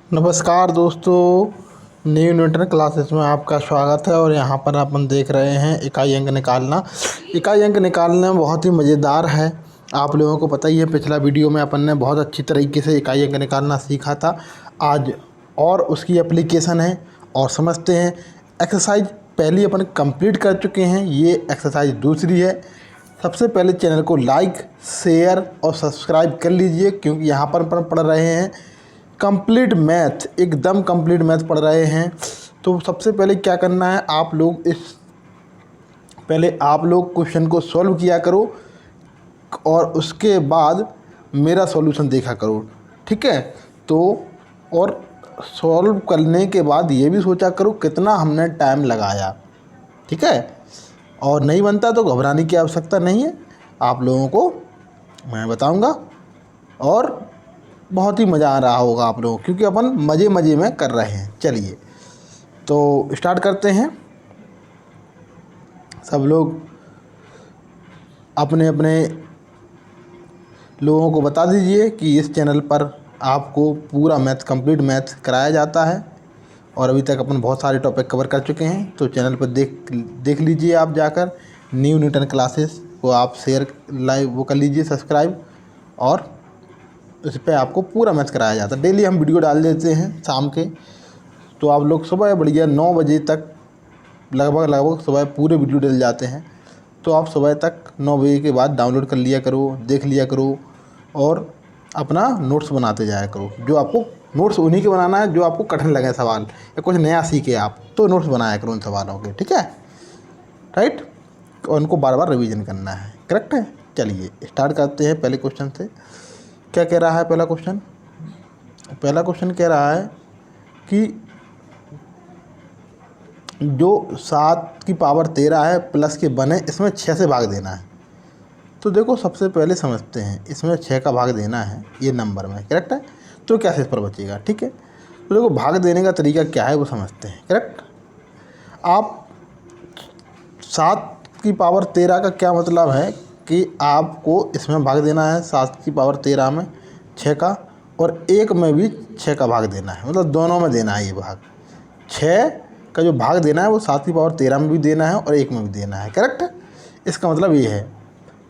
नमस्कार दोस्तों, new Newton classes में आपका स्वागत है। और यहाँ पर अपन देख रहे हैं इकाई अंक निकालना। इकाई अंक निकालना बहुत ही मज़ेदार है। आप लोगों को पता ही है, पिछला वीडियो में अपन ने बहुत अच्छी तरीके से इकाई अंक निकालना सीखा था। आज और उसकी एप्लीकेशन है और समझते हैं। एक्सरसाइज पहली अपन कंप्लीट कर चुके हैं, ये एक्सरसाइज दूसरी है। सबसे पहले चैनल को लाइक, शेयर और सब्सक्राइब कर लीजिए, क्योंकि यहाँ पर अपन पढ़ रहे हैं कंप्लीट मैथ, एकदम कंप्लीट मैथ पढ़ रहे हैं। तो सबसे पहले क्या करना है, आप लोग क्वेश्चन को सॉल्व किया करो और उसके बाद मेरा सॉल्यूशन देखा करो, ठीक है। तो और सॉल्व करने के बाद ये भी सोचा करो कितना हमने टाइम लगाया, ठीक है। और नहीं बनता तो घबराने की आवश्यकता नहीं है, आप लोगों को मैं बताऊंगा और बहुत ही मज़ा आ रहा होगा आप लोगों को, क्योंकि अपन मज़े मज़े में कर रहे हैं। चलिए तो स्टार्ट करते हैं। सब लोग अपने अपने लोगों को बता दीजिए कि इस चैनल पर आपको पूरा मैथ, कंप्लीट मैथ कराया जाता है। और अभी तक अपन बहुत सारे टॉपिक कवर कर चुके हैं, तो चैनल पर देख लीजिए आप जाकर। न्यू न्यूटन क्लासेस को आप शेयर लाइव वो कर लीजिए, सब्सक्राइब। और उस पर आपको पूरा मैथ कराया जाता है। डेली हम वीडियो डाल देते हैं शाम के, तो आप लोग सुबह बढ़िया 9 बजे तक लगभग सुबह पूरे वीडियो डल जाते हैं। तो आप सुबह तक 9 बजे के बाद डाउनलोड कर लिया करो, देख लिया करो और अपना नोट्स बनाते जाया करो। जो आपको नोट्स उन्हीं के बनाना है जो आपको कठिन लगे सवाल या कुछ नया सीखे आप, तो नोट्स बनाया करो उन सवालों के, ठीक है, राइट। और उनको बार बार रिवीजन करना है, करेक्ट है। चलिए स्टार्ट करते हैं पहले क्वेश्चन से। क्या कह रहा है पहला क्वेश्चन? पहला क्वेश्चन कह रहा है कि जो 7 की पावर 13 है प्लस के बने, इसमें 6 से भाग देना है। तो देखो सबसे पहले समझते हैं, इसमें 6 का भाग देना है ये नंबर में, करेक्ट है। तो क्या शेष पर बचेगा, ठीक है। तो देखो भाग देने का तरीका क्या है वो समझते हैं, करेक्ट। आप 7 की पावर 13 का क्या मतलब है कि आपको इसमें भाग देना है 7 की पावर 13 में 6 का, और 1 में भी 6 का भाग देना है, मतलब दोनों में देना है ये भाग। 6 का जो भाग देना है वो 7 की पावर 13 में भी देना है और 1 में भी देना है, करेक्ट है। इसका मतलब ये है,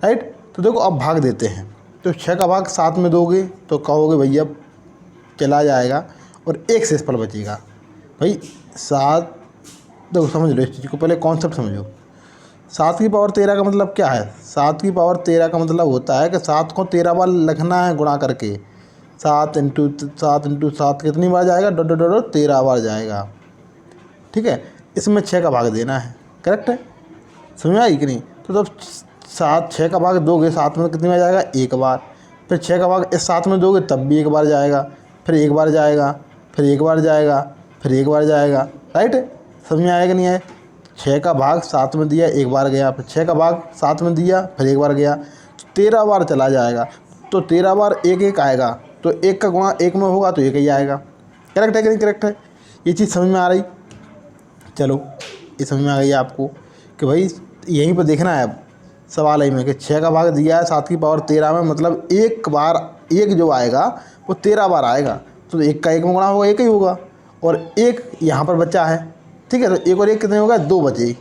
राइट। तो देखो अब भाग देते हैं, तो 6 का भाग 7 में दोगे तो कहोगे भैया चला जाएगा और 1 शेष पर बचेगा। भाई 7, देखो समझ लो इस चीज़ को, पहले कॉन्सेप्ट समझो। 7 की पावर 13 का मतलब क्या है? 7 की पावर 13 का मतलब होता है कि 7 को 13 बार लिखना है गुणा करके। 7 कितनी बार जाएगा? डॉट डॉट डॉट 13 बार जाएगा, ठीक है। इसमें 6 का भाग देना है, करेक्ट है। समझ में आई कि नहीं? तो जब 6 का भाग दोगे 7 में कितनी बार जाएगा? 1 बार। फिर 6 का भाग इस 7 में दोगे तब भी 1 बार जाएगा, फिर 1 बार जाएगा, फिर 1 बार जाएगा, फिर 1 बार जाएगा, राइट। समझ में आएगा नहीं आए? 6 का भाग 7 में दिया 1 बार गया, फिर 6 का भाग 7 में दिया फिर 1 बार गया, तो 13 बार चला जाएगा। तो 13 बार 1 आएगा, तो 1 का गुणा 1 में होगा तो 1 ही आएगा, करेक्ट है कि नहीं? करेक्ट है। ये चीज़ समझ में आ रही? चलो ये समझ में आ गई आपको कि भाई यहीं पर देखना है। अब सवाल है में कि 6 का भाग दिया है 7 की पावर 13 में, मतलब 1 बार 1 जो आएगा वो 13 बार आएगा, तो 1 का 1 में गुणा होगा 1 ही होगा, और 1 यहाँ पर बचा है, ठीक है। तो 1 और 1 कितने होगा? 2 बचे,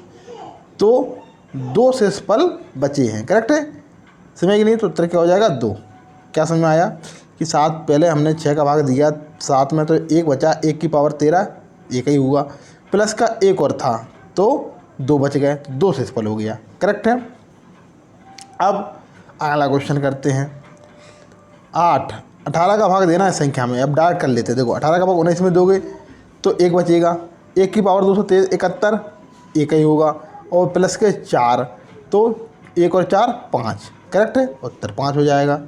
तो 2 शेषफल बचे हैं, करेक्ट है। समझ कि नहीं? तो उत्तर क्या हो जाएगा? 2। क्या समझ में आया कि 7 पहले हमने 6 का भाग दिया 7 में, तो 1 बचा, 1 की पावर 13 1 ही हुआ, प्लस का 1 और था तो 2 बच गए, तो 2 शेषफल हो गया, करेक्ट है। अब अगला क्वेश्चन करते हैं। 18 का भाग देना है संख्या में। अब डायरेक्ट कर लेते हैं। देखो 18 का भाग 19 में दोगे तो 1 बचेगा, 1 की पावर 273 71 1 ही होगा, और प्लस के 4, तो 1 और 4 5, करेक्ट है। उत्तर 5 हो जाएगा।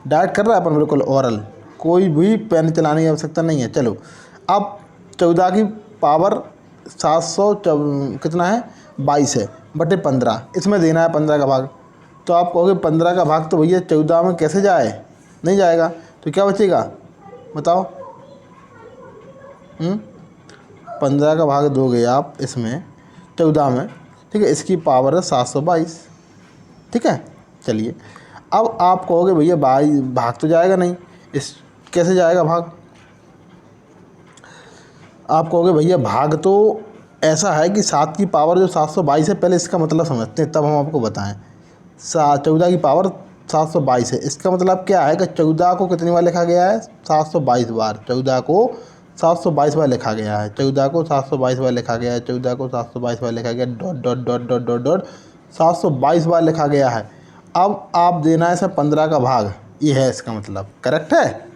डायरेक्ट कर रहा है अपन बिल्कुल ओरल, कोई भी पेन चलाने की आवश्यकता नहीं है। चलो अब 14 की पावर 700 कितना है? 22 है बटे 15, इसमें देना है 15 का भाग। तो आप कहोगे 15 का भाग तो भैया 14 में कैसे जाए? नहीं जाएगा, तो क्या बचेगा बताओ? 15 का भाग दोगे आप इसमें 14 में, ठीक है। इसकी पावर है 722, ठीक है। चलिए अब आप कहोगे भैया भाग तो जाएगा नहीं, इस कैसे जाएगा भाग? आप कहोगे भैया भाग तो ऐसा है कि 7 की पावर जो 722 है, पहले इसका मतलब समझते हैं तब हम आपको बताएं। 14 की पावर 722 है, इसका मतलब क्या है कि 14 को कितनी बार लिखा गया है? 722 बार। 14 को 722 बार लिखा गया है, 14 को 722 बार लिखा गया है, 14 को 722 बार लिखा गया, dot dot dot dot dot dot 722 बार लिखा गया है। अब आप देना है सर 15 का भाग, ये है इसका मतलब। करेक्ट है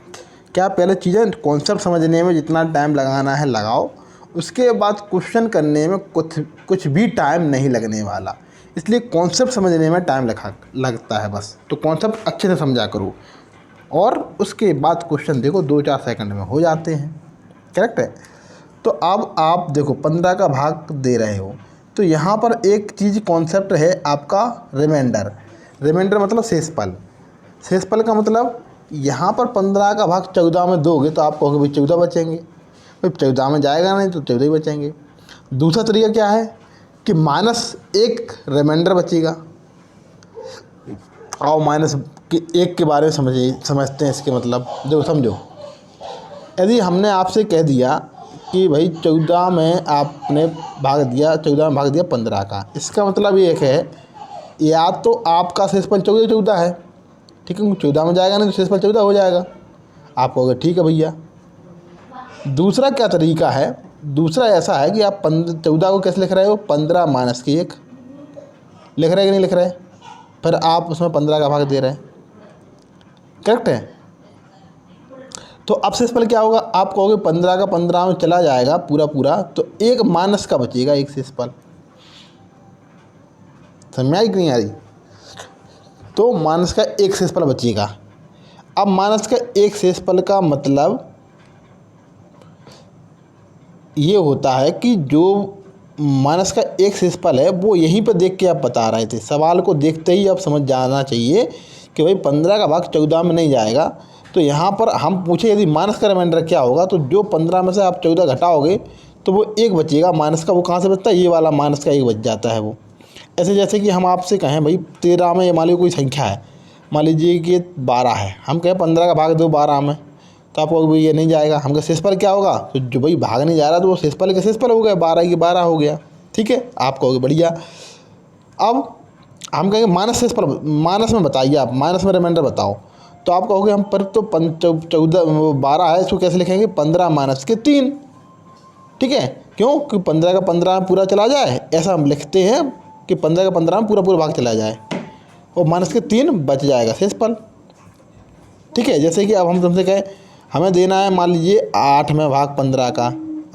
क्या? पहले चीज़ें कॉन्सेप्ट समझने में जितना टाइम लगाना है लगाओ, उसके बाद क्वेश्चन करने में कुछ भी टाइम नहीं लगने वाला, इसलिए कॉन्सेप्ट समझने में टाइम लगता है बस। तो कॉन्सेप्ट अच्छे से समझा करो और उसके बाद क्वेश्चन देखो 2-4 सेकंड में हो जाते हैं। करेक्ट है। तो अब आप देखो 15 का भाग दे रहे हो, तो यहाँ पर एक चीज़ कॉन्सेप्ट है आपका रिमाइंडर। रिमाइंडर मतलब शेषफल। शेषफल का मतलब यहाँ पर 15 का भाग 14 में दोगे तो आप कहोगे भाई 14 बचेंगे, भाई 14 में जाएगा नहीं तो 14 ही बचेंगे। दूसरा तरीका क्या है कि -1 रिमाइंडर बचेगा। आओ माइनस के 1 के बारे में समझते हैं। इसके मतलब देखो समझो, यदि हमने आपसे कह दिया कि भाई 14 में आपने भाग दिया, 14 में भाग दिया 15 का, इसका मतलब ये एक है या तो आपका शेषफल 14 है, ठीक है, 14 में जाएगा नहीं तो शेषफल 14 हो जाएगा। आप कहोगे ठीक है भैया। दूसरा क्या तरीका है? दूसरा ऐसा है कि आप 14 को कैसे लिख रहे हो? 15 - 1 लिख रहे कि नहीं लिख रहे? फिर आप उसमें 15 का भाग दे रहे हैं। करेक्ट है। तो अब शेषफल क्या होगा? आप कहोगे 15 का 15 में चला जाएगा पूरा, तो एक माइनस का बचेगा, एक शेषफल। समझ में आई कि नहीं आ रही? तो माइनस का एक शेषफल बचेगा। अब माइनस का एक शेषफल का मतलब ये होता है कि जो माइनस का एक शेषफल है वो यहीं पर देख के आप बता रहे थे। सवाल को देखते ही आप समझ जाना चाहिए कि भाई 15 का भाग 14 में नहीं जाएगा। तो यहाँ पर हम पूछे यदि माइनस का रिमाइंडर क्या होगा, तो जो 15 में से आप 14 घटाओगे तो वो 1 बचेगा माइनस का। वो कहाँ से बचता है? ये वाला माइनस का 1 बच जाता है वो। ऐसे जैसे कि हम आपसे कहें भाई 13 में मान लीजिए कोई संख्या है, मान लीजिए कि 12 है, हम कहें 15 का भाग दो 12 में, तो आपको भाई ये नहीं जाएगा। हमका शेषफल क्या होगा? तो जो भाई भाग नहीं जा रहा तो वो शेषफल का शेषफल हो गया, 12 की 12 हो गया। ठीक है, आप कहोगे बढ़िया। अब हम कहेंगे माइनस शेषफल, माइनस में बताइए आप, माइनस में रिमाइंडर बताओ। तो आप कहोगे हम पर तो 12 है, इसको कैसे लिखेंगे? 15 - 3। ठीक है, क्यों? कि 15 का 15 में पूरा चला जाए, ऐसा हम लिखते हैं कि 15 का 15 में पूरा भाग चला जाए और -3 बच जाएगा शेषफल। ठीक है, जैसे कि अब हम तुमसे कहें हमें देना है मान लीजिए 8 में भाग 15 का,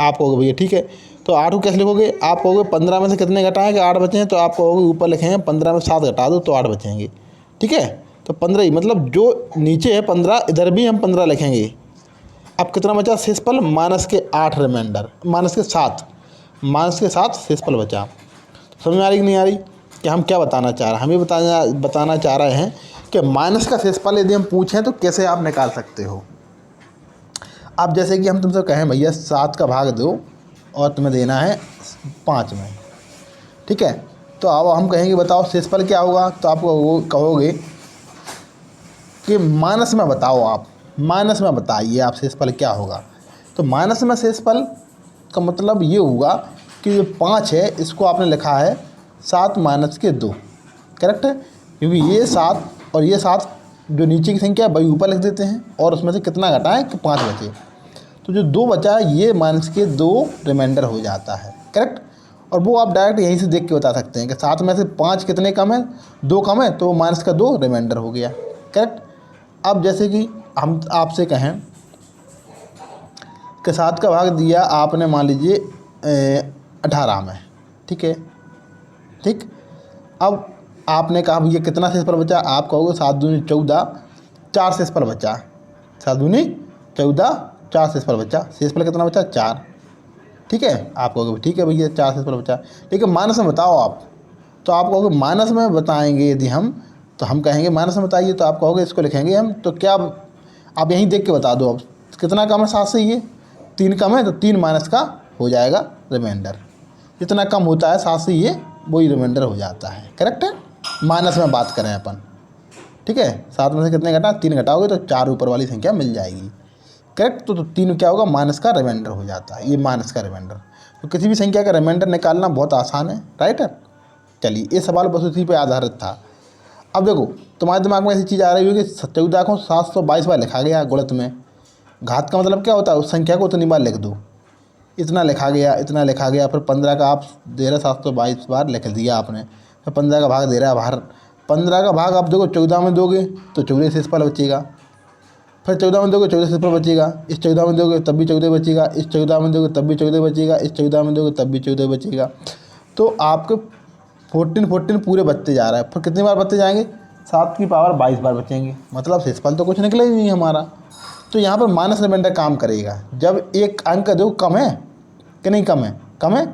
आप कहोगे भैया ठीक है, तो 8 को कैसे लिखोगे? आप कहोगे 15 में से कितने घटाएं कि 8 बचे हैं, तो आप कहोगे ऊपर लिखेंगे 15 में 7 घटा दो तो 8 बचेंगे। ठीक है, तो 15 ही मतलब जो नीचे है 15, इधर भी हम 15 लिखेंगे। अब कितना बचा शेषफल? -8 रिमाइंडर, -7 शेषफल बचा। समझ में आ रही कि नहीं आ रही कि हम क्या बताना चाह रहे हैं? हम ये बताना चाह रहे हैं कि माइनस का शेषफल यदि हम पूछें तो कैसे आप निकाल सकते हो। अब जैसे कि हम तुमसे कहें भैया 7 का भाग दो और तुम्हें देना है 5 में, ठीक है, तो अब हम कहेंगे बताओ शेषफल क्या होगा, तो आप वो कहोगे कि माइनस में बताओ, आप माइनस में बताइए आप शेषफल क्या होगा। तो माइनस में शेषफल का मतलब ये होगा कि ये 5 है, इसको आपने लिखा है 7 - 2। करेक्ट है, क्योंकि ये 7 और ये 7 जो नीचे की संख्या है वही ऊपर लिख देते हैं और उसमें से कितना घटाएं कि 5 बचे, तो जो 2 बचा है ये -2 रिमाइंडर हो जाता है। करेक्ट, और वो आप डायरेक्ट यहीं से देख के बता सकते हैं कि 7 में से 5 कितने कम है? 2 कम है, तो -2 रिमाइंडर हो गया। करेक्ट। अब जैसे कि हम आपसे कहें कि 7 का भाग दिया आपने मान लीजिए 18 में, ठीक है, ठीक। अब आपने कहा भैया कितना शेषफल बचा? आप कहोगे 7 दूनी 14, 4 शेषफल बचा, 7 दूनी 14, 4 शेषफल बचा। शेषफल कितना बचा? 4। ठीक है, आप कहोगे ठीक है भैया 4 शेषफल बचा। लेकिन माइनस में बताओ आप, तो आप कहोगे माइनस में बताएंगे यदि हम, तो हम कहेंगे माइनस में बताइए, तो आप कहोगे इसको लिखेंगे हम, तो क्या आप यहीं देख के बता दो अब कितना कम है 7 से, ये 3 कम है, तो 3 माइनस का हो जाएगा रिमाइंडर। जितना कम होता है 7 से ये वही रिमाइंडर हो जाता है। करेक्ट है, माइनस में बात करें अपन। ठीक है, 7 में से कितने घटा? 3 घटाओगे तो 4 ऊपर वाली संख्या मिल जाएगी। करेक्ट। तो 3 क्या होगा, माइनस का रिमाइंडर हो जाता है, ये माइनस का रिमाइंडर। तो किसी भी संख्या का रिमाइंडर निकालना बहुत आसान है, राइट है। चलिए ये सवाल बस उसी पे आधारित था। अब देखो तुम्हारे दिमाग में ऐसी चीज़ आ रही होगी, 14 को 722 बार लिखा गया गुणित में। घात का मतलब क्या होता है, उस संख्या को उतनी बार लिख दो, इतना लिखा गया, इतना लिखा गया। फिर 15 का आप दे रहे 722 बार लिख दिया आपने। फिर 15 का भाग दे रहा है बाहर, 15 का भाग आप देखो 14 में दोगे तो 14 से इस पर बचेगा। फिर 14 में दोगे 14 से इस पर बचेगा, इस 14 में दोगे तब भी 14 बचेगा, इस 14 में दोगे तब भी 14 बचेगा, इस 14 में दोगे तब भी 14 बचेगा। तो आपके 14 पूरे बचते जा रहा है। फिर कितनी बार बचते जाएंगे, 7 की पावर 22 बार बचेंगे। मतलब शेषफल तो कुछ निकला ही नहीं हमारा। तो यहाँ पर माइनस रिमाइंडर काम करेगा जब एक अंक जो कम है कि नहीं, कम है, कम है।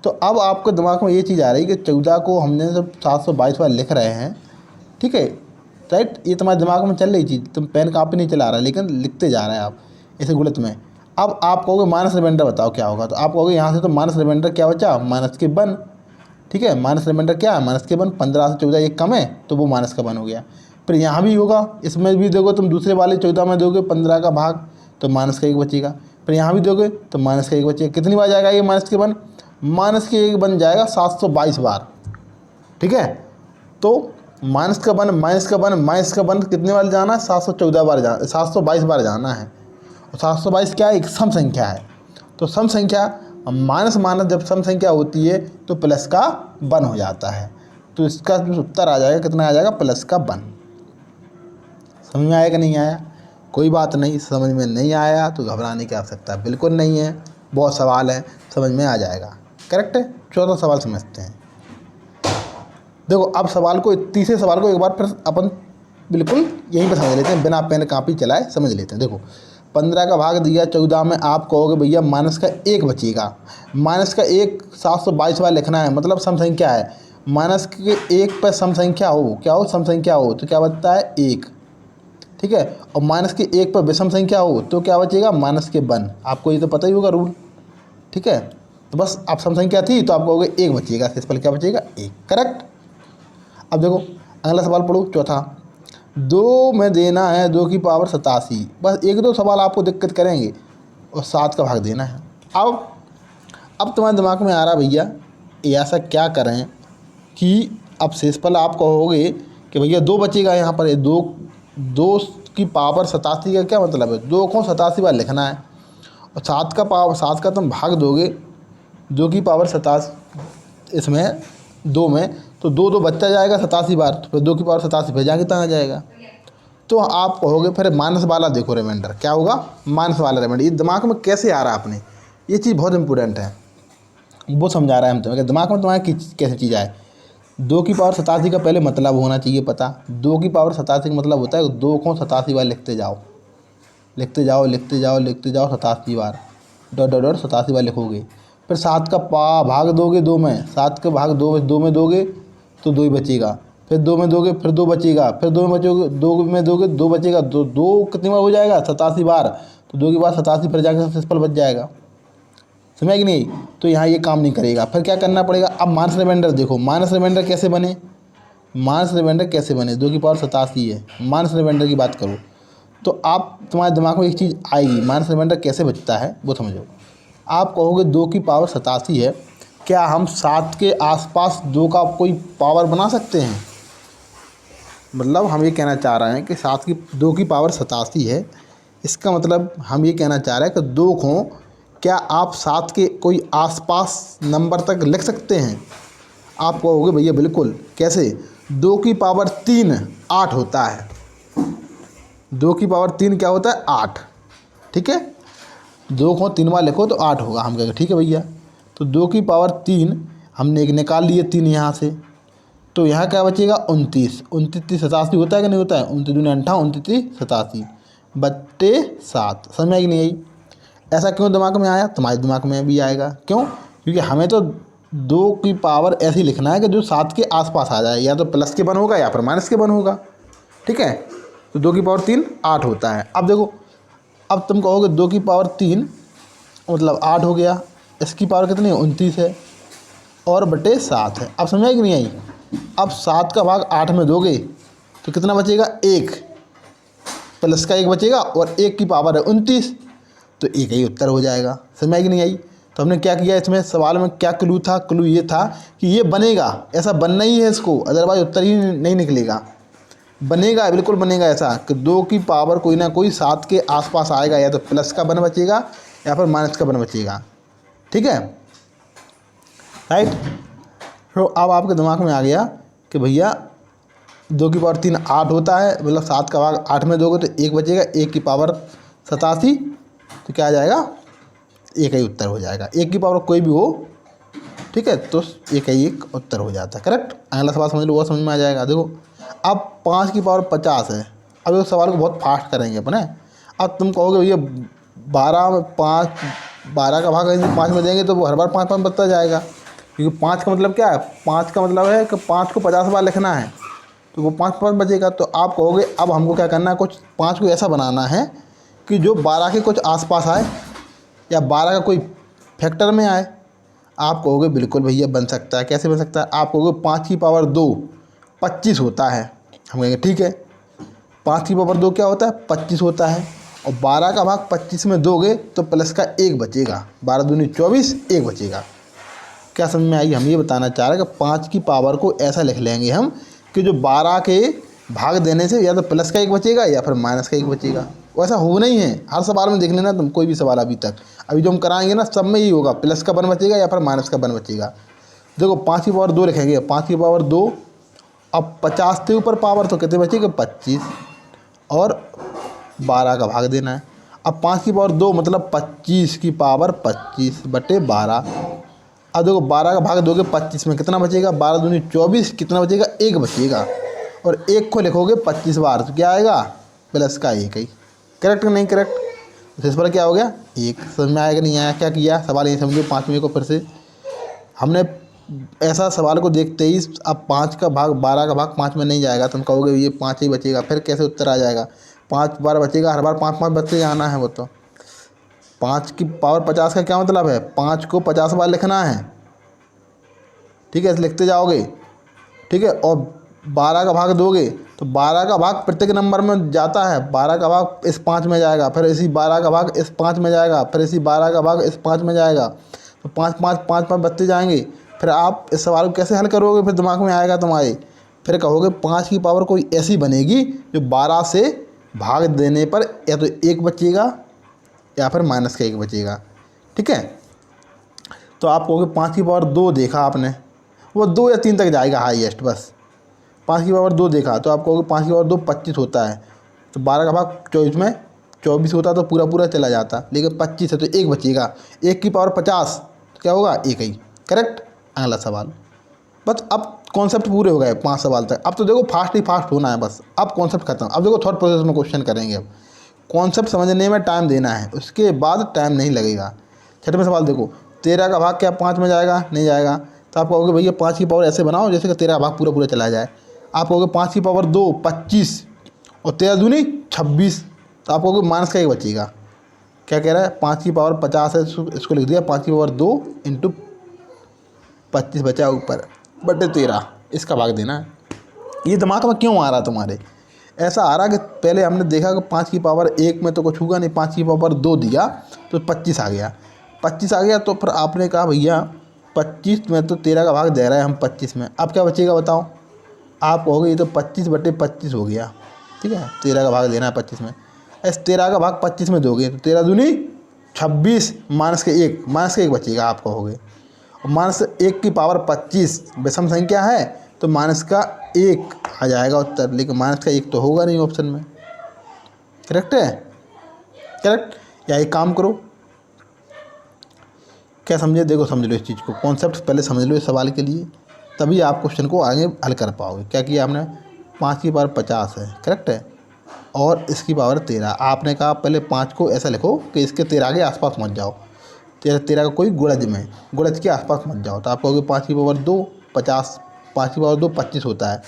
तो अब आपके दिमाग में ये चीज़ आ रही है कि 14 को हमने जब 722 बार लिख रहे हैं, ठीक है, राइट। ये तुम्हारे दिमाग में चल रही चीज़, तुम पेन कापी नहीं चला रहा लेकिन लिखते जा रहे हैं आप इसे गुणित में। अब आप कहोगे माइनस रिमाइंडर बताओ क्या होगा, तो आप कहोगे यहाँ से तो माइनस रिमाइंडर क्या बचा, माइनस के 1, ठीक है। माइनस रिमाइंडर क्या है, माइनस के 1। 15 से 14 एक कम है तो वो माइनस का 1 हो गया। फिर यहाँ भी होगा, इसमें भी देखो तुम दूसरे वाले 14 में दोगे 15 का भाग तो माइनस का 1 बचेगा। फिर यहाँ भी दोगे तो माइनस का 1 बचेगा। कितनी बार जाएगा ये माइनस के 1, माइनस के 1 बन जाएगा 722 बार, ठीक है। तो माइनस का 1, माइनस का 1, माइनस का 1 कितने बार जाना है, 714 बार 722 बार जाना है। और 722 क्या है, एक सम संख्या है। तो सम संख्या माइनस माइनस जब सम संख्या होती है तो प्लस का 1 हो जाता है। तो इसका जो उत्तर आ जाएगा कितना आ जाएगा, प्लस का 1। समझ में आया कि नहीं आया, कोई बात नहीं, समझ में नहीं आया तो घबराने की आवश्यकता बिल्कुल नहीं है। बहुत सवाल है, समझ में आ जाएगा, करेक्ट है। चौथा सवाल समझते हैं। देखो अब सवाल को, तीसरे सवाल को एक बार फिर अपन बिल्कुल यहीं पर समझ लेते हैं, बिना पेन कापी चलाए समझ लेते हैं। देखो 15 का भाग दिया 14 में, आप कहोगे भैया माइनस का 1 बचेगा। माइनस का 1 722 बार लिखना है, मतलब सम संख्या है। माइनस के 1 पर सम संख्या हो, क्या हो, सम संख्या हो तो क्या बचता है, 1, ठीक है। और माइनस के 1 पर विषम संख्या हो तो क्या बचेगा, माइनस के 1। आपको ये तो पता ही होगा रूल, ठीक है। तो बस आप सम संख्या थी तो आप कहोगे 1 बचेगा, इस पर क्या बचेगा, 1, करेक्ट। अब देखो अगला सवाल पढ़ो, चौथा। 2 में देना है 2 की पावर 87। बस 1-2 सवाल आपको दिक्कत करेंगे और 7 का भाग देना है। अब तुम्हारे दिमाग में आ रहा भैया ये ऐसा क्या करें कि अब शेषफल आप कहोगे कि भैया 2 बचेगा यहाँ पर, 2 की पावर 87 का क्या मतलब है, 2 को 87 बार लिखना है। और 7 का तुम भाग दोगे 2 की पावर 87 इसमें 2 में, तो 2 बच्चा जाएगा 87 बार, तो फिर 2 की पावर 87 फिर जाके कहाँ जाएगा। तो आप कहोगे फिर माइनस वाला देखो रिमाइंडर क्या होगा, माइनस वाला रिमाइंडर। ये दिमाग में कैसे आ रहा है आपने, ये चीज़ बहुत इंपॉर्टेंट है, वो समझा रहा है हम तुम्हें। दिमाग में तुम्हारे कैसे चीज़ आए, 2 की पावर 87 का पहले मतलब होना चाहिए पता। 2 की पावर 87 का मतलब होता है 2 को 87 बार लिखते जाओ, लिखते जाओ, लिखते जाओ, लिखते जाओ 87 बार, डॉट डॉट डॉट 87 बार लिखोगे। फिर 7 का भाग दोगे 2 में, 7 का भाग 2 में दोगे तो 2 ही बचेगा। फिर 2 में दोगे फिर 2 बचेगा, फिर 2 में बचोगे, 2 में दोगे 2 बचेगा, 2 कितनी बार हो जाएगा, 87 बार। तो 2 की बार 87 फिर जाकर सक्सेसफुल बच जाएगा, समझा कि नहीं। तो यहाँ ये काम नहीं करेगा, फिर क्या करना पड़ेगा। अब माइनस रिमाइंडर देखो, माइनस रिमाइंडर कैसे बने, माइनस रिमाइंडर कैसे बने, 2 की पावर 87 है, माइनस रिमाइंडर की बात करो तो आप तुम्हारे दिमाग में एक चीज़ आएगी, माइनस रिमाइंडर कैसे बचता है वो समझो। आप कहोगे 2 की पावर 87 है, क्या हम 7 के आसपास 2 का कोई पावर बना सकते हैं। मतलब हम ये कहना चाह रहे हैं कि 2 की पावर 87 है, इसका मतलब हम ये कहना चाह रहे हैं कि 2 को क्या आप 7 के कोई आसपास नंबर तक लिख सकते हैं। आप कहोगे भैया बिल्कुल, कैसे, 2 की पावर 3 8 होता है, 2 की पावर 3 क्या होता है, 8, ठीक है। 2 को 3 बार लिखो तो 8 होगा, हम कहेंगे ठीक है भैया। तो 2 की पावर 3 हमने एक निकाल लिए 3 यहाँ से, तो यहाँ क्या बचेगा 29, 29 87 होता है कि नहीं होता है, 29 दूनी 28, 29 87 बट्टे 7। समझ में आई कि नहीं आई। ऐसा क्यों दिमाग में आया, तुम्हारे दिमाग में भी आएगा, क्यों, क्योंकि हमें तो 2 की पावर ऐसे ही लिखना है कि जो 7 के आसपास आ जाए, या तो प्लस के 1 होगा या फिर माइनस के 1 होगा, ठीक है। तो 2 की पावर 3 8 होता है। अब देखो, अब तुम कहोगे 2 की पावर 3 मतलब 8 हो गया, इसकी पावर कितनी है 29 है और बटे 7 है। अब समझ आई कि नहीं आई। अब 7 का भाग 8 में दोगे तो कितना बचेगा 1, प्लस का 1 बचेगा और 1 की पावर है 29, तो एक ही उत्तर हो जाएगा। समझ आई कि नहीं आई? तो हमने क्या किया इसमें सवाल में, क्या क्लू था? क्लू ये था कि ये बनेगा, ऐसा बनना ही है इसको, अदरवाइज उत्तर ही नहीं निकलेगा। बनेगा, बिल्कुल बनेगा ऐसा कि 2 की पावर कोई ना कोई 7 के आसपास आएगा, या तो प्लस का 1 बचेगा या फिर माइनस का 1 बचेगा। ठीक है, राइट। तो अब आपके दिमाग में आ गया कि भैया 2 की पावर 3 8 होता है, मतलब 7 का भाग 8 में दोगे तो 1 बचेगा, 1 की पावर 87, तो क्या आ जाएगा? एक ही उत्तर हो जाएगा। 1 की पावर कोई भी हो, ठीक है, तो एक ही एक उत्तर हो जाता है। करेक्ट। अगला सवाल समझ लो, वो समझ में आ जाएगा। देखो अब 5 की पावर 50 है। अब इस सवाल को बहुत फास्ट करेंगे अपन है। अब तुम कहोगे भैया 12 का भाग यदि 5 में देंगे तो वो हर बार 5 5 बढ़ता जाएगा, क्योंकि 5 का मतलब क्या है? 5 का मतलब है कि 5 को 50 बार लिखना है, तो वो 5 5 बचेगा। तो आप कहोगे अब हमको क्या करना है, कुछ 5 को ऐसा बनाना है कि जो 12 के कुछ आसपास आए या 12 का कोई फैक्टर में आए। आप कहोगे बिल्कुल भैया बन सकता है। कैसे बन सकता है? आप कहोगे 5 की पावर 2 25 होता है। हम कहेंगे ठीक है, 5 की पावर 2 क्या होता है? 25 होता है, और 12 का भाग 25 में दोगे तो प्लस का 1 बचेगा, 12 दूनी 24, 1 बचेगा। क्या समझ में आई? हम ये बताना चाह रहे हैं कि 5 की पावर को ऐसा लिख लेंगे हम कि जो 12 के भाग देने से या तो प्लस का 1 बचेगा या फिर माइनस का 1 बचेगा। वैसा होना ही है, हर सवाल में देख लेना तुम, कोई भी सवाल अभी जो हम कराएंगे ना सब में यही होगा, प्लस का 1 बचेगा या फिर माइनस का 1 बचेगा। देखो 5 की पावर 2 लिखेंगे, 5 की पावर 2, अब 50 के ऊपर पावर तो कितने बचेगा? 25, और 12 का भाग देना है। अब 5 की पावर 2 मतलब 25 की पावर 25 बटे 12। अब देखो 12 का भाग दोगे 25 में, कितना बचेगा? 12 दूनी 24, कितना बचेगा? 1 बचेगा, और 1 को लिखोगे 25 बार तो क्या आएगा? प्लस का 1 ही। करेक्ट नहीं? करेक्ट। तो इस पर क्या हो गया? 1। समझ में आएगा नहीं आया? क्या किया सवाल ये समझो। 5वें को फिर से हमने ऐसा सवाल को देखते ही, अब 5 का भाग 12 का भाग 5 में नहीं जाएगा, तुम कहोगे ये 5 ही बचेगा, फिर कैसे उत्तर आ जाएगा? 5 बार बचेगा, हर बार 5 5 बचते जाना है। वो तो 5 की पावर 50 का क्या मतलब है? 5 को 50 बार लिखना है, ठीक है, लिखते जाओगे, ठीक है। और 12 का भाग दोगे तो 12 का भाग प्रत्येक नंबर में जाता है, 12 का भाग इस 5 में जाएगा, फिर इसी 12 का भाग इस 5 में जाएगा, फिर इसी 12 का भाग इस 5 में जाएगा, तो 5 5 5 5 बचते जाएंगे। फिर आप इस सवाल को कैसे हल करोगे? फिर दिमाग में आएगा तुम्हारे, फिर कहोगे 5 की पावर कोई ऐसी बनेगी जो 12 से भाग देने पर या तो 1 बचेगा या फिर माइनस का 1 बचेगा, ठीक है। तो आप कहोगे 5 की पावर 2 देखा आपने, वो 2 या 3 तक जाएगा हाईएस्ट, बस 5 की पावर 2 देखा तो आप कहोगे 5 की पावर 2 25 होता है, तो 12 का भाग 24 में 24 होता तो पूरा पूरा चला जाता, लेकिन 25 है तो 1 बचेगा। 1 की पावर 50 तो क्या होगा? 1 ही। करेक्ट। अगला सवाल। बस अब कॉन्सेप्ट पूरे हो गए 5 सवाल तक। अब तो देखो फास्ट ही फास्ट होना है बस, अब कॉन्सेप्ट खत्म। अब देखो थॉट प्रोसेस में क्वेश्चन करेंगे। अब कॉन्सेप्ट समझने में टाइम देना है, उसके बाद टाइम नहीं लगेगा। 6वां सवाल देखो, 13 का भाग क्या 5 में जाएगा? नहीं जाएगा। तो आप कहोगे भैया 5 की पावर ऐसे बनाओ जैसे कि 13 का भाग पूरा पूरा चला जाए। आप कहोगे 5 की पावर 2 25 और 13 दूनी 26, तो आप कहोगे माइनस का 1 बचेगा। क्या कह रहा है? 5 की पावर 50 है, इसको लिख दिया 5 की पावर 2 इंटू 25 बचा ऊपर बटे 13, इसका भाग देना है। ये दिमाग में क्यों आ रहा तुम्हारे? ऐसा आ रहा कि पहले हमने देखा कि 5 की पावर 1 में तो कुछ होगा नहीं, 5 की पावर 2 दिया तो 25 आ गया, 25 आ गया, तो फिर आपने कहा भैया 25 में तो 13 का भाग दे रहा है हम 25 में, अब क्या बचेगा बताओ? आप कहोगे ये तो 25 बटे 25 हो गया, ठीक है, 13 का भाग देना है 25 में। इस 13 का भाग 25 में दोगे तो 13 दूनी 26, माइनस के 1 बचेगा आप कहोगे। और माइनस 1 की पावर 25 विषम संख्या है तो माइनस का 1 आ जाएगा उत्तर, लेकिन माइनस का 1 तो होगा नहीं ऑप्शन में। करेक्ट है? करेक्ट। या एक काम करो, क्या समझे? देखो समझ लो इस चीज़ को, कॉन्सेप्ट पहले समझ लो इस सवाल के लिए, तभी आप क्वेश्चन को आगे हल कर पाओगे। क्या किया आपने? 5 की पावर 50 है, करेक्ट है, और इसकी पावर 13। आपने कहा पहले 5 को ऐसा लिखो कि इसके 13 के आसपास मत जाओ, 13 का कोई गुणज के आसपास मत जाओ। तो आप कहोगे 5 की पावर 2 50, 5 की पावर 2 25 होता है,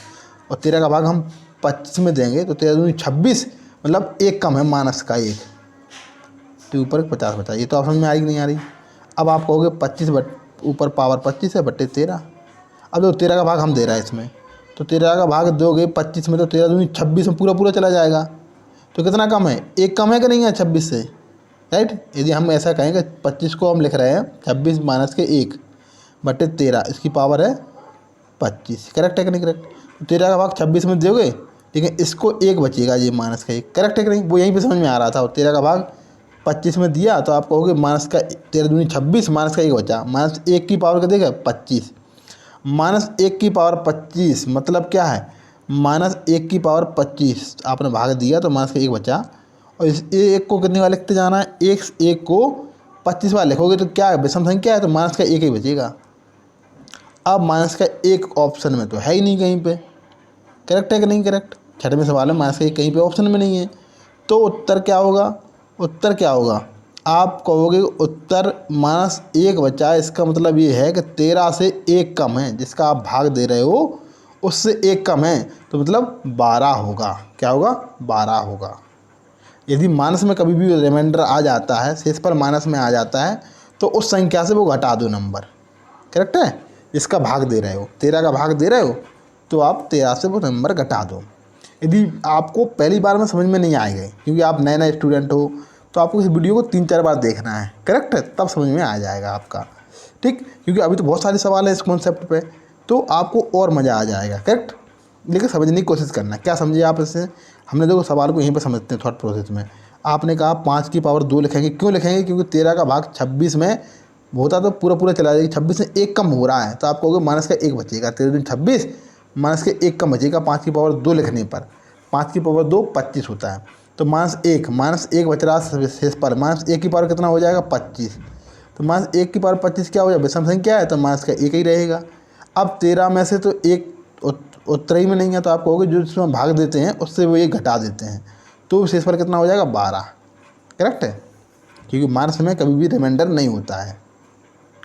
और 13 का भाग हम 25 में देंगे तो 13 दूनी 26, मतलब 1 कम है, माइनस का 1, तो ऊपर 50 बचा। ये तो आप समझ में आई कि नहीं आ रही? अब आप कहोगे 25 ऊपर पावर 25 है बटे 13। अब तो 13 का भाग हम दे रहा है इसमें, तो 13 का भाग दोगे 25 में तो 13 दूनी 26 में पूरा पूरा चला जाएगा, तो कितना कम है, 1 कम है कि नहीं है 26 से, राइट। यदि हम ऐसा कहें कि 25 को हम लिख रहे हैं 26 माइनस के 1 बटे 13, इसकी पावर है 25, करेक्ट है कि नहीं करेक्ट। तो 13 का भाग 26 में दोगे, लेकिन इसको 1 बचेगा, ये माइनस का 1, करेक्ट है कि नहीं। वो यहीं पे समझ में आ रहा था। और 13 का भाग 25 में दिया तो आप कहोगे माइनस का 13 दूनी 26, माइनस का 1 बचा, माइनस 1 की पावर का देगा 25, माइनस 1 की पावर 25 मतलब क्या है, माइनस 1 की पावर 25 आपने भाग दिया तो माइनस का 1 बचा। और इस 1 को कितने बार लिखते जाना है, 1 को 25 बार लिखोगे तो क्या है, विषम संख्या है तो माइनस का 1 ही बचेगा। अब माइनस का 1 ऑप्शन में तो है ही नहीं कहीं पे, करेक्ट है कि नहीं करेक्ट। छठे में सवाल है माइनस का 1 कहीं पे ऑप्शन में नहीं है, तो उत्तर क्या होगा, उत्तर क्या होगा, आप कहोगे उत्तर माइनस 1 बचा है। इसका मतलब ये है कि 13 से 1 कम है, जिसका आप भाग दे रहे हो उससे 1 कम है, तो मतलब 12 होगा। क्या होगा, 12 होगा। यदि माइनस में कभी भी रिमाइंडर आ जाता है, शेष पर माइनस में आ जाता है, तो उस संख्या से वो घटा दो नंबर, करेक्ट है। जिसका भाग दे रहे हो, 13 का भाग दे रहे हो, तो आप 13 से वो नंबर घटा दो। यदि आपको पहली बार में समझ में नहीं आएगा, क्योंकि आप नए नए स्टूडेंट हो, तो आपको इस वीडियो को 3-4 बार देखना है, करेक्ट है, तब समझ में आ जाएगा आपका, ठीक। क्योंकि अभी तो बहुत सारे सवाल हैं इस कॉन्सेप्ट पे, तो आपको और मज़ा आ जाएगा, करेक्ट। लेकिन समझने की कोशिश करना, क्या समझे आप इससे। हमने देखो सवाल को यहीं पर समझते हैं थॉट प्रोसेस में। आपने कहा 5 की पावर 2 लिखेंगे, क्यों लिखेंगे, क्योंकि 13 का भाग 26 में होता तो पूरा पूरा चला जाएगा, 26 में 1 कम हो रहा है, तो आप कहोगे माइनस का 1 बचेगा, 13 दूनी 26 माइनस के 1 कम बचेगा 5 की पावर 2 लिखने पर। 5 की पावर 2 25 होता है, तो माइनस 1 बच रहा है शेष पर, माइनस 1 की पावर कितना हो जाएगा 25, तो माइनस 1 की पावर 25 क्या हो जाएगा, विषम संख्या है तो माइनस का 1 ही रहेगा। अब 13 में से तो 1 उत्तर ही में नहीं है, तो आप कहोगे जो इसमें भाग देते हैं उससे वो 1 घटा देते हैं, तो शेष पर कितना हो जाएगा 12, करेक्ट है। क्योंकि माइनस में कभी भी रिमाइंडर नहीं होता है,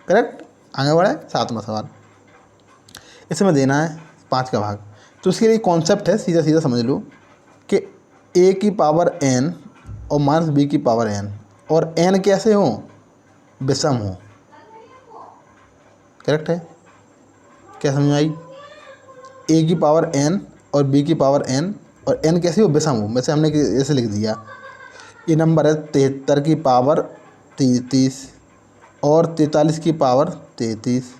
करेक्ट। आगे बढ़े, 7वां सवाल, इसमें देना है 5 का भाग। तो उसके लिए कॉन्सेप्ट है, सीधा सीधा समझ लो कि a की पावर n और माइनस b की पावर n, और n कैसे हो, विषम हो, करेक्ट है। क्या समझ में आई, a की पावर n और b की पावर n, और n कैसे हो, विषम हो। वैसे हमने ऐसे लिख दिया, ये नंबर है 73 की पावर 33 और 43 की पावर 33।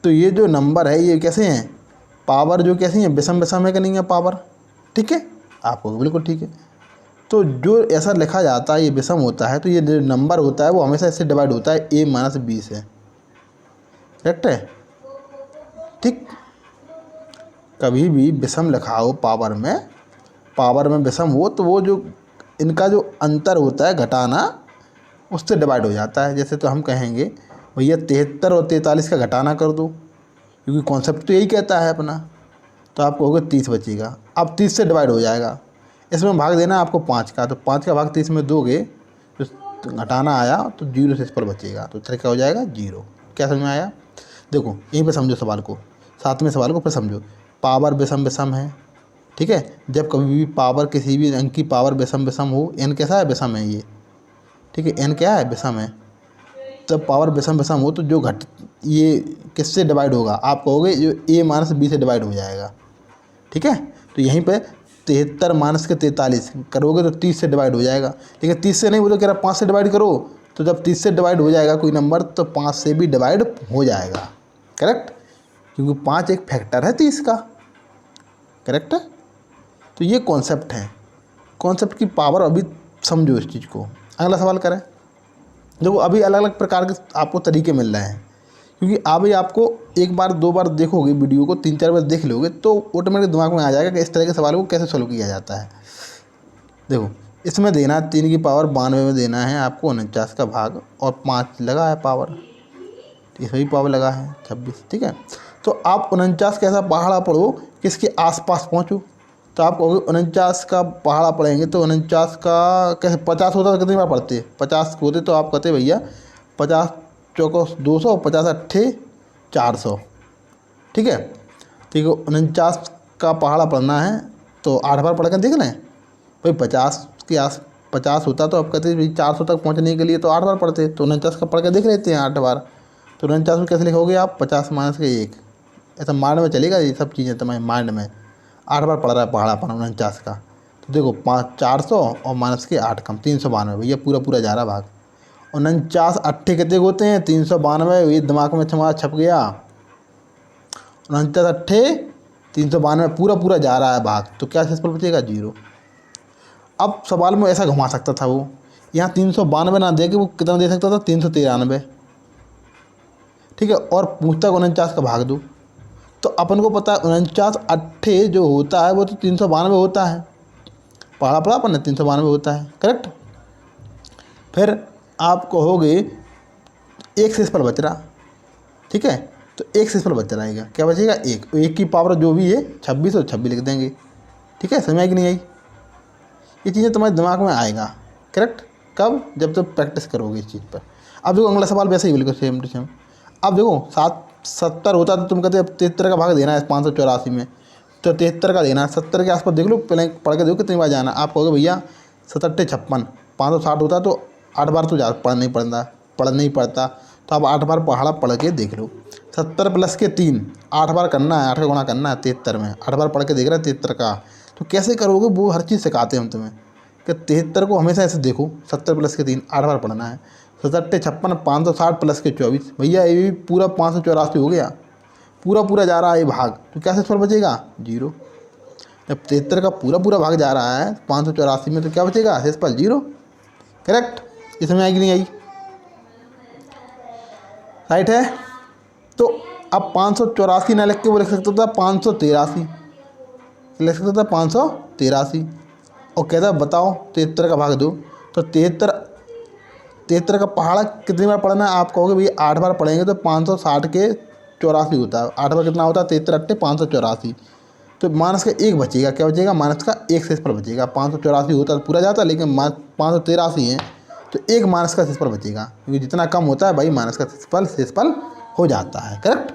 तो ये जो नंबर है ये कैसे हैं, पावर जो कैसी है, विषम विषम है कि नहीं है पावर, ठीक है, आपको बिल्कुल ठीक है। तो जो ऐसा लिखा जाता है ये विषम होता है, तो ये जो नंबर होता है वो हमेशा इससे डिवाइड होता है a माइनस b से, करेक्ट है, ठीक। कभी भी विषम लिखा हो पावर में विषम हो, तो वो जो इनका जो अंतर होता है घटाना, उससे डिवाइड हो जाता है। जैसे तो हम कहेंगे भैया 73 और 43 का घटाना कर दो, क्योंकि कॉन्सेप्ट तो यही कहता है अपना, तो आप कहोगे 30 बचेगा। अब 30 से डिवाइड हो जाएगा, इसमें भाग देना आपको 5 का, तो 5 का भाग 30 में दोगे तो घटाना आया तो 0 से इस पर बचेगा, तो उत्तर क्या हो जाएगा 0। क्या समझ में आया, देखो यहीं पे समझो सवाल को, 7वें सवाल को फिर समझो। पावर विषम विषम है, ठीक है। जब कभी भी पावर किसी भी अंक की पावर विषम विषम हो, n कैसा है, विषम है ये, ठीक है, n क्या है, विषम है। जब पावर विषम विषम हो तो जो ये किससे डिवाइड होगा, आप कहोगे जो a माइनस b से डिवाइड हो जाएगा, ठीक है। तो यहीं पे 73 माइनस के 43 करोगे तो 30 से डिवाइड हो जाएगा, लेकिन 30 से नहीं, वो तो कह रहा 5 से डिवाइड करो, तो जब 30 से डिवाइड हो जाएगा कोई नंबर तो 5 से भी डिवाइड हो जाएगा, करेक्ट, क्योंकि 5 एक फैक्टर है 30 का, करेक्ट है। तो ये कॉन्सेप्ट है, कॉन्सेप्ट की पावर अभी समझो इस चीज़ को। अगला सवाल करें। देखो अभी अलग अलग प्रकार के आपको तरीके मिल रहे हैं, क्योंकि अभी आपको 1 बार 2 बार देखोगे वीडियो को, 3-4 बार देख लोगे तो ऑटोमेटिक दिमाग में आ जाएगा कि इस तरह के सवालों को कैसे सॉल्व किया जाता है। देखो इसमें देना है 3 की पावर 92 में देना है आपको 49 का भाग, और 5 लगा है पावर, इसमें भी पावर लगा है 26, ठीक है। तो आप 49 कैसा पहाड़ा पढ़ो कि इसके आसपास पहुँचो, तो आप कहोगे 49 का पहाड़ा पढ़ेंगे तो 49 का कैसे, 50 होता तो कितनी बार पढ़ते, 50 होते तो आप कहते भैया 50 चौको 200, 50 अट्ठे 400, ठीक है। ठीक है, 49 का पहाड़ा पढ़ना है तो 8 बार पढ़ कर देख लें भाई, 50 के आस 50 होता तो आप कहते भाई 400 तक पहुंचने के लिए तो 8 बार पढ़ते, तो 49 का पढ़ कर देख लेते हैं 8 बार। तो 49 में कैसे लिखोगे आप, 50 माइनस के 1, ऐसा माइंड में चलेगा ये सब चीज़ें तुम्हारे माइंड में। 8 बार पढ़ रहा है पहाड़ा अपन 49 का, तो देखो 400 और माइनस के 8 कम 392, भैया पूरा पूरा जा रहा भाग। 49 अट्ठे कितने होते हैं 392, ये दिमाग में हमारा छप गया। 49 अट्ठे 392 पूरा पूरा जा रहा है भाग, तो क्या शेषफल बचेगा 0। अब सवाल में ऐसा घुमा सकता था वो, यहाँ 392 ना दे के वो कितना दे सकता था 393, ठीक है, और पूछता 49 का भाग दो। तो अपन को पता है 49 अट्ठे जो होता है वो तो 392 होता है, पढ़ा पढ़ा अपन ने 392 होता है, करेक्ट। फिर आप कहोगे एक शेषफल बच रहा, ठीक है, तो एक शेषफल बच रहेगा, क्या बचेगा 1, एक की पावर जो भी है 26 और 26 लिख देंगे, ठीक है। समझ आई कि नहीं आई? ये चीज़ें तुम्हारे दिमाग में आएगा, करेक्ट। कब? जब तक प्रैक्टिस करोगे इस चीज़ पर। अब देखो अगला सवाल वैसे ही बिल्कुल सेम टू सेम। अब देखो 70 होता तो तुम कहते 73 का भाग देना है 584 में, तो 73 का देना है, 70 के आसपास देख लो, पहले पढ़ के देखो कितनी बार जाना। आप कहोगे भैया 7 56 560 होता तो 8 बार तो पढ़ नहीं पड़ता, तो आप 8 बार पढ़ के देख लो। 70 प्लस के 3 8 बार करना है, 8 का गुणा करना है 73 में, 8 बार पढ़ के देख रहा है 73 का। तो कैसे करोगे वो हर चीज़ सिखाते हैं हम तुम्हें कि 73 को हमेशा ऐसे देखो, 70 प्लस के 3 8 बार पढ़ना है। 7 56 560 प्लस के 24, भैया ये भी पूरा 584 हो गया, पूरा पूरा जा रहा है ये भाग, तो क्या शेषफल बचेगा 0। जब 73 का पूरा पूरा भाग जा रहा है 584 में, तो क्या बचेगा शेषफल 0, करेक्ट। इसमें आएगी नहीं आई? राइट है। तो अब 584 ना लिख के वो लिख सकता था 583, लिख सकता था 583, और कहता बताओ 73 का भाग दो, तो 73 का पहाड़ा कितनी बार पढ़ना है? आप कहोगे भैया 8 बार पढ़ेंगे तो 560 के 84 होता है, 8 बार कितना होता है 73 अट्ठे 584, तो माइनस का 1 बचेगा, क्या बचेगा माइनस का 1 शेषफल बचेगा। 584 होता तो पूरा जाता, लेकिन 583 है तो 1 माइनस का शेषफल बचेगा, क्योंकि जितना कम होता है भाई माइनस का शेषफल हो जाता है, करेक्ट।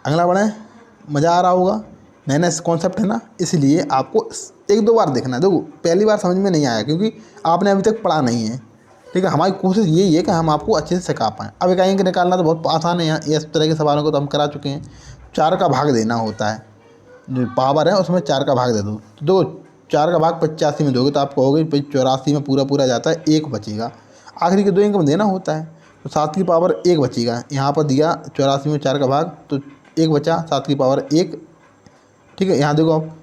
अगला बढ़े, मज़ा आ रहा होगा, नया नया कॉन्सेप्ट है ना, इसलिए आपको 1-2 बार देखना है। देखो पहली बार समझ में नहीं आया क्योंकि आपने अभी तक पढ़ा नहीं है, ठीक है। हमारी कोशिश यही है कि हम आपको अच्छे से सिखा पाएँ। अब इकाई अंक निकालना तो बहुत आसान है, यहाँ इस तरह के सवालों को तो हम करा चुके हैं। 4 का भाग देना होता है, जो पावर है उसमें 4 का भाग दे दो, तो दो 4 का भाग 85 में दोगे तो आप कहोगे भाई 84 में पूरा पूरा जाता है, 1 बचेगा, आखिरी के 2 अंक में देना होता है, तो 7 की पावर 1 बचेगा। यहाँ पर दिया 84 में 4 का भाग, तो 1 बचा, 7 की पावर 1, ठीक है। यहाँ देखो आप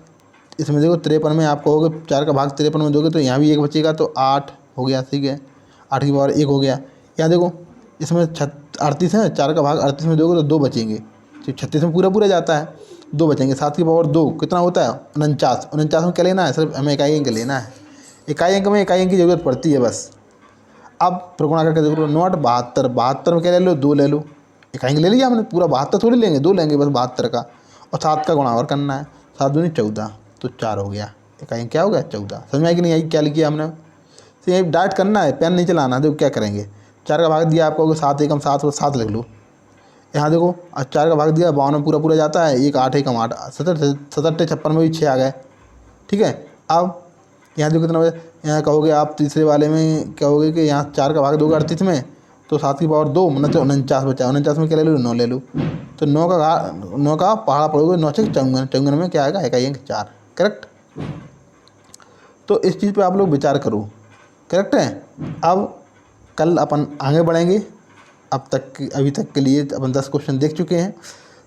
इसमें देखो 53 में आप कहोगे 4 का भाग 53 में दोगे तो यहाँ भी 1 बचेगा, तो 8 हो गया, ठीक है, 8 की पावर 1 हो गया। यहाँ देखो इसमें 38 है, 4 का भाग 38 में दोगे तो 2 बचेंगे, 36 में पूरा पूरा जाता है, 2 बचेंगे। 7 की पावर 2 कितना होता है 49, 49 में क्या लेना है, सिर्फ हमें इकाई अंक लेना है, इकाई अंक में इकाई अंक की ज़रूरत पड़ती है बस। अब प्रगुणा करके देख लो, 9 72, 72 में क्या ले लो 2 ले लो, इकाई अंक ले लिया हमने, पूरा 72 थोड़ी लेंगे, 2 लेंगे बस 72 का, और 7 का गुणा और करना है, 7 दूनी 14, तो 4 हो गया, इकाई अंक क्या हो गया 14। समझ में आई कि नहीं आई क्या लिखिए हमने? तो यही डायरेक्ट करना है, पेन नहीं चलाना। देखो क्या करेंगे, 4 का भाग दिया आपको 7 एकम 7 और 7 लिख लो। यहाँ देखो 4 का भाग दिया 52 में पूरा पूरा जाता है, 1 8 एकम 8, 77 56 में भी 6 आ गए, ठीक है। अब यहाँ देखो कितना बजे, यहाँ कहोगे आप तीसरे वाले में कहोगे कि यहाँ 4 का भाग दोगे 38 में, तो 7 की पावर 2 मतलब 49 बचा, 49 में क्या ले लो 9 ले लो, तो 9 का पहाड़ा पड़ोगे 9 से 54, 54 में क्या आएगा इकाई अंक 4, करेक्ट। तो इस चीज़ पे आप लोग विचार करो, करेक्ट है। अब कल अपन आगे बढ़ेंगे, अभी तक के लिए अपन 10 क्वेश्चन देख चुके हैं।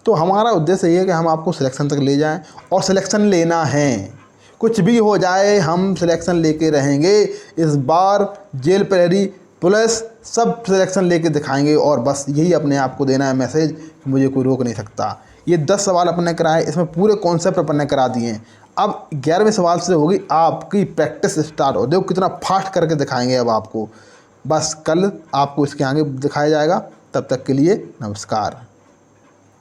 तो हमारा उद्देश्य ये है कि हम आपको सिलेक्शन तक ले जाएं, और सिलेक्शन लेना है, कुछ भी हो जाए हम सिलेक्शन लेके रहेंगे। इस बार जेल प्रहरी पुलिस सब सिलेक्शन लेके दिखाएंगे, और बस यही अपने आप को देना है मैसेज कि मुझे कोई रोक नहीं सकता। ये 10 सवाल अपन ने कराए, इसमें पूरे कॉन्सेप्ट अपन ने करा दिए हैं। अब 11वें सवाल से होगी आपकी प्रैक्टिस स्टार्ट, हो देखो कितना फास्ट करके दिखाएंगे अब आपको। बस कल आपको इसके आगे दिखाया जाएगा, तब तक के लिए नमस्कार।